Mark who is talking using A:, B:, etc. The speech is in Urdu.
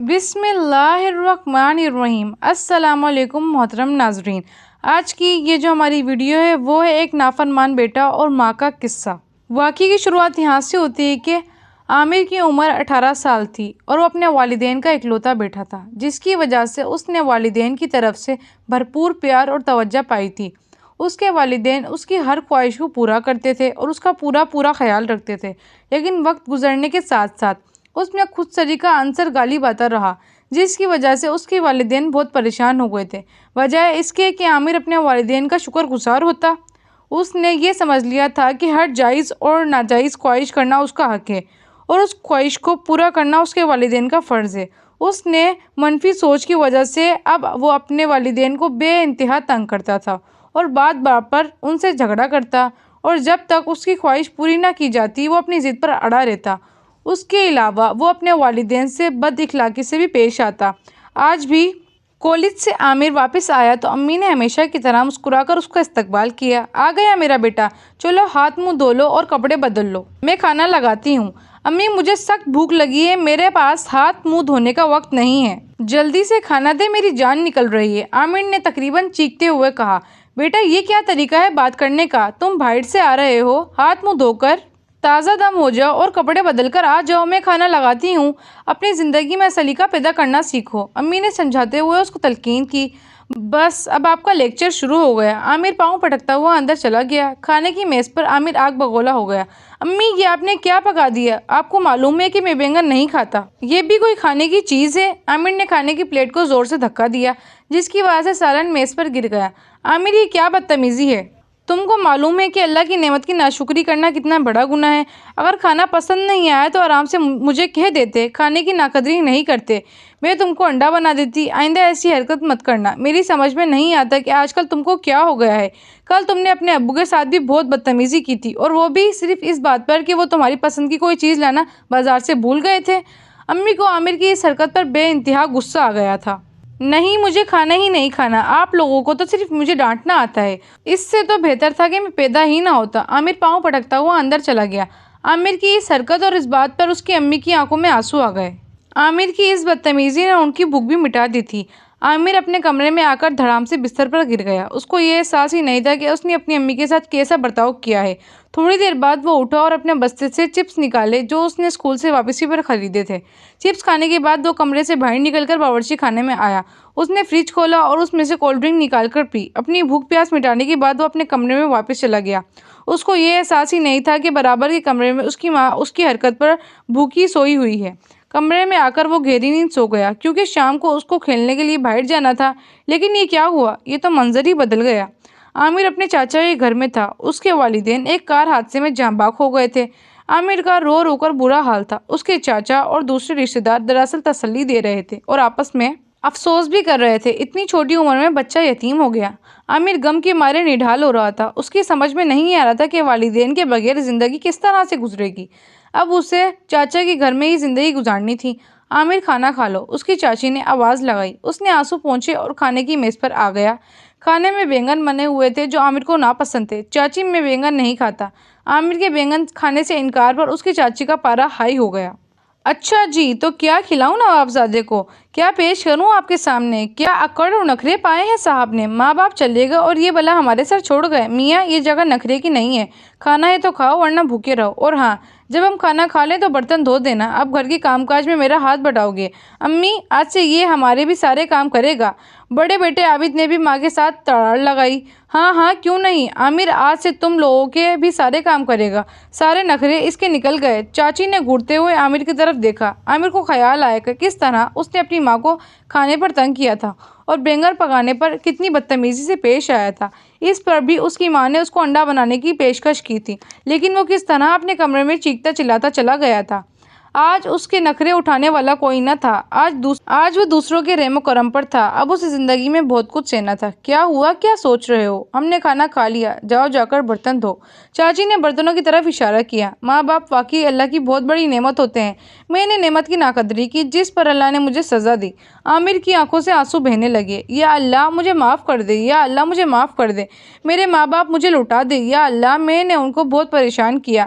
A: بسم اللہ الرحمن الرحیم۔ السلام علیکم محترم ناظرین، آج کی یہ جو ہماری ویڈیو ہے وہ ہے ایک نافرمان بیٹا اور ماں کا قصہ۔ واقعے کی شروعات یہاں سے ہوتی ہے کہ عامر کی عمر 18 سال تھی اور وہ اپنے والدین کا اکلوتا بیٹا تھا، جس کی وجہ سے اس نے والدین کی طرف سے بھرپور پیار اور توجہ پائی تھی۔ اس کے والدین اس کی ہر خواہش کو پورا کرتے تھے اور اس کا پورا خیال رکھتے تھے، لیکن وقت گزرنے کے ساتھ ساتھ اس میں خود سری کا عنصر غالب آتا رہا، جس کی وجہ سے اس کے والدین بہت پریشان ہو گئے تھے۔ وجہ اس کے کہ عامر اپنے والدین کا شکر گزار ہوتا۔ اس نے یہ سمجھ لیا تھا کہ ہر جائز اور ناجائز خواہش کرنا اس کا حق ہے اور اس خواہش کو پورا کرنا اس کے والدین کا فرض ہے۔ اس نے منفی سوچ کی وجہ سے اب وہ اپنے والدین کو بے انتہا تنگ کرتا تھا اور بات بات پر ان سے جھگڑا کرتا، اور جب تک اس کی خواہش پوری نہ کی جاتی وہ اپنی ضد پر اڑا رہتا۔ اس کے علاوہ وہ اپنے والدین سے بد اخلاقی سے بھی پیش آتا۔ آج بھی کالج سے عامر واپس آیا تو امی نے ہمیشہ کی طرح مسکرا کر اس کا استقبال کیا۔ آ گیا میرا بیٹا، چلو ہاتھ منہ دھو لو اور کپڑے بدل لو، میں کھانا لگاتی ہوں۔ امی مجھے سخت بھوک لگی ہے، میرے پاس ہاتھ منہ دھونے کا وقت نہیں ہے، جلدی سے کھانا دے، میری جان نکل رہی ہے، عامر نے تقریباً چیختے ہوئے کہا۔ بیٹا یہ کیا طریقہ ہے بات کرنے کا، تم باہر سے آ رہے ہو، ہاتھ منہ دھو کر تازہ دم ہو جاؤ اور کپڑے بدل کر آ جاؤ، میں کھانا لگاتی ہوں، اپنی زندگی میں سلیقہ پیدا کرنا سیکھو، امی نے سمجھاتے ہوئے اس کو تلقین کی۔ بس اب آپ کا لیکچر شروع ہو گیا۔ عامر پاؤں پٹکتا ہوا اندر چلا گیا۔ کھانے کی میز پر عامر آگ بگولا ہو گیا۔ امی یہ آپ نے کیا پکا دیا، آپ کو معلوم ہے کہ میں بینگن نہیں کھاتا، یہ بھی کوئی کھانے کی چیز ہے؟ عامر نے کھانے کی پلیٹ کو زور سے دھکا دیا، جس کی وجہ سے سالن میز پر گر گیا۔ عامر یہ کیا بدتمیزی ہے، تم کو معلوم ہے کہ اللہ کی نعمت کی ناشکری کرنا کتنا بڑا گناہ ہے؟ اگر کھانا پسند نہیں آیا تو آرام سے مجھے کہہ دیتے، کھانے کی ناقدری نہیں کرتے، میں تم کو انڈا بنا دیتی۔ آئندہ ایسی حرکت مت کرنا، میری سمجھ میں نہیں آتا کہ آج کل تم کو کیا ہو گیا ہے۔ کل تم نے اپنے ابو کے ساتھ بھی بہت بدتمیزی کی تھی، اور وہ بھی صرف اس بات پر کہ وہ تمہاری پسند کی کوئی چیز لانا بازار سے بھول گئے تھے۔ امی کو عامر کی اس حرکت پر بے انتہا غصہ آ گیا تھا۔ نہیں، مجھے کھانا ہی نہیں کھانا، آپ لوگوں کو تو صرف مجھے ڈانٹنا آتا ہے، اس سے تو بہتر تھا کہ میں پیدا ہی نہ ہوتا۔ عامر پاؤں پٹکتا ہوا اندر چلا گیا۔ عامر کی اس حرکت اور اس بات پر اس کی امی کی آنکھوں میں آنسو آ گئے۔ عامر کی اس بدتمیزی نے ان کی بھوک بھی مٹا دی تھی۔ عامر اپنے کمرے میں آ کر دھڑام سے بستر پر گر گیا۔ اس کو یہ احساس ہی نہیں تھا کہ اس نے اپنی امی کے ساتھ کیسا برتاؤ کیا ہے۔ تھوڑی دیر بعد وہ اٹھا اور اپنے بستے سے چپس نکالے جو اس نے اسکول سے واپسی پر خریدے تھے۔ چپس کھانے کے بعد وہ کمرے سے باہر نکل کر باورچی خانے میں آیا۔ اس نے فریج کھولا اور اس میں سے کولڈ ڈرنک نکال کر پی۔ اپنی بھوک پیاس مٹانے کے بعد وہ اپنے کمرے میں واپس چلا گیا۔ اس کو یہ احساس ہی نہیں تھا کہ برابر کے کمرے میں اس کی ماں اس کی حرکت پر بھوکی سوئی ہوئی ہے۔ کمرے میں آ کر وہ گہری نیند سو گیا، کیونکہ شام کو اس کو کھیلنے کے لیے باہر جانا تھا۔ لیکن یہ کیا ہوا، یہ تو منظر ہی بدل گیا۔ عامر اپنے چاچا کے گھر میں تھا۔ اس کے والدین ایک کار حادثے میں جاں بحق ہو گئے تھے۔ عامر کا رو رو کر برا حال تھا۔ اس کے چاچا اور دوسرے رشتہ دار دراصل تسلی دے رہے تھے اور آپس میں افسوس بھی کر رہے تھے، اتنی چھوٹی عمر میں بچہ یتیم ہو گیا۔ عامر غم کے مارے نڈھال ہو رہا تھا۔ اس کی سمجھ میں نہیں آ رہا تھا کہ والدین کے بغیر زندگی کس طرح سے گزرے گی۔ اب اسے چاچا کے گھر میں ہی زندگی گزارنی تھی۔ عامر کھانا کھا لو، اس کی چاچی نے آواز لگائی۔ اس نے آنسو پونچھے اور کھانے کی میز پر آ گیا۔ کھانے میں بینگن بنے ہوئے تھے جو عامر کو ناپسند تھے۔ چاچی میں بینگن نہیں کھاتا۔ عامر کے بینگن کھانے سے انکار پر اس کی چاچی کا پارا ہائی ہو گیا۔ اچھا جی، تو کیا کھلاؤں نوابزادے کو، کیا پیش کروں آپ کے سامنے، کیا اکڑ اور نخرے پائے ہیں صاحب نے، ماں باپ چلے گئے اور یہ بلا ہمارے سر چھوڑ گئے۔ میاں یہ جگہ نخرے کی نہیں ہے، کھانا ہے تو کھاؤ ورنہ بھوکے رہو، اور ہاں جب ہم کھانا کھا لیں تو برتن دھو دینا، اب گھر کے کام کاج میں میرا ہاتھ بٹاؤ گے۔ امی آج سے یہ ہمارے بھی سارے کام کرے گا۔ بڑے بیٹے عابد نے بھی ماں کے ساتھ تڑاڑ لگائی۔ ہاں ہاں کیوں نہیں، عامر آج سے تم لوگوں کے بھی سارے کام کرے گا۔ سارے نخرے اس کے نکل گئے۔ چاچی نے گھورتے ہوئے عامر کی طرف دیکھا۔ عامر کو خیال آیا کہ کس طرح اس نے اپنی ماں کو کھانے پر تنگ کیا تھا اور بینگن پکانے پر کتنی بدتمیزی سے پیش آیا تھا۔ اس پر بھی اس کی ماں نے اس کو انڈا بنانے کی پیشکش کی تھی، لیکن وہ کس طرح اپنے کمرے میں چیختا چلاتا چلا گیا تھا۔ آج اس کے نخرے اٹھانے والا کوئی نہ تھا۔ آج وہ دوسروں کے رحم و کرم پر تھا۔ اب اسے زندگی میں بہت کچھ سہنا تھا۔ کیا ہوا، کیا سوچ رہے ہو؟ ہم نے کھانا کھا لیا، جاؤ جا کر برتن دھو۔ چاچی نے برتنوں کی طرف اشارہ کیا۔ ماں باپ واقعی اللہ کی بہت بڑی نعمت ہوتے ہیں۔ میں نے نعمت کی ناقدری کی جس پر اللہ نے مجھے سزا دی۔ عامر کی آنکھوں سے آنسو بہنے لگے۔ یا اللہ مجھے معاف کر دے، یا اللہ مجھے معاف کر دے، میرے ماں باپ مجھے لوٹا دے، یا اللہ میں نے ان کو بہت پریشان کیا،